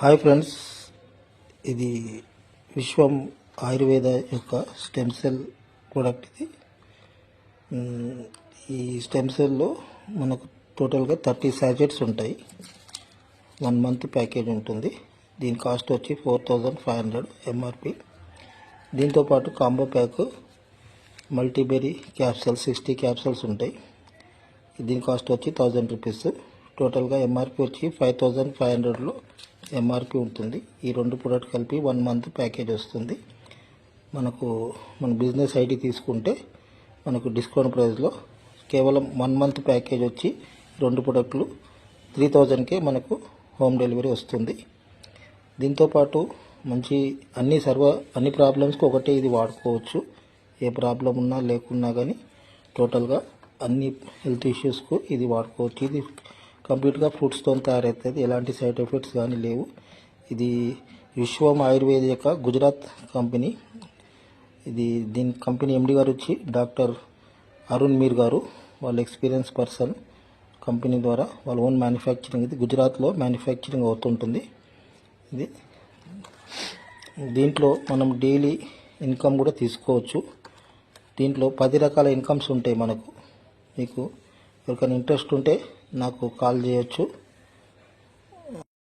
Hi friends, ఇది విశ్వం ఆయుర్వేద యొక్క stem cell product. ఈ స్టెమ్ సెల్లో మనకు టోటల్గా 30 సాచెట్స్ ఉంటాయి. 1 మంత్ ప్యాకేజ్ ఉంటుంది. దీని కాస్ట్ వచ్చి 4500 ఎంఆర్పి. దీంతోపాటు కాంబో ప్యాక్ మల్టీబెర్రీ క్యాప్సూల్స్ 60 క్యాప్సూల్స్ ఉంటాయి. దీని కాస్ట్ వచ్చి 1000 రూపీస్. టోటల్గా ఎంఆర్పి వచ్చి 5500లో ఎంఆర్పి ఉంటుంది. ఈ రెండు ప్రోడక్ట్ కలిపి 1 మంత్ ప్యాకేజ్ వస్తుంది. మన బిజినెస్ ఐడి తీసుకుంటే మనకు డిస్కౌంట్ ప్రైస్లో కేవలం 1 మంత్ ప్యాకేజ్ వచ్చి రెండు ప్రోడక్ట్లు 3000కే మనకు హోమ్ డెలివరీ వస్తుంది. దీంతోపాటు మంచి అన్ని ప్రాబ్లమ్స్కి ఒకటే ఇది వాడుకోవచ్చు. ఏ ప్రాబ్లం ఉన్నా లేకున్నా కానీ టోటల్గా అన్ని హెల్త్ ఇష్యూస్కు ఇది వాడుకోవచ్చు. ఇది కంప్లీట్గా ఫ్రూట్స్తో తయారవుతుంది. ఎలాంటి సైడ్ ఎఫెక్ట్స్ కానీ లేవు. ఇది విశ్వం ఆయుర్వేద యొక్క గుజరాత్ కంపెనీ. దీని కంపెనీ ఎండి గారు వచ్చి డాక్టర్ అరుణ్ మీర్ గారు. వాళ్ళ ఎక్స్పీరియన్స్ పర్సన్. కంపెనీ ద్వారా వాళ్ళ ఓన్ మ్యానుఫ్యాక్చరింగ్. ఇది గుజరాత్లో మ్యానుఫ్యాక్చరింగ్ అవుతుంటుంది. దీంట్లో మనం డైలీ ఇన్కమ్ కూడా తీసుకోవచ్చు. దీంట్లో 10 రకాల ఇన్కమ్స్ ఉంటాయి. మీకు ఎవరికైనా ఇంట్రెస్ట్ ఉంటే నాకు కాల్ చేయొచ్చు.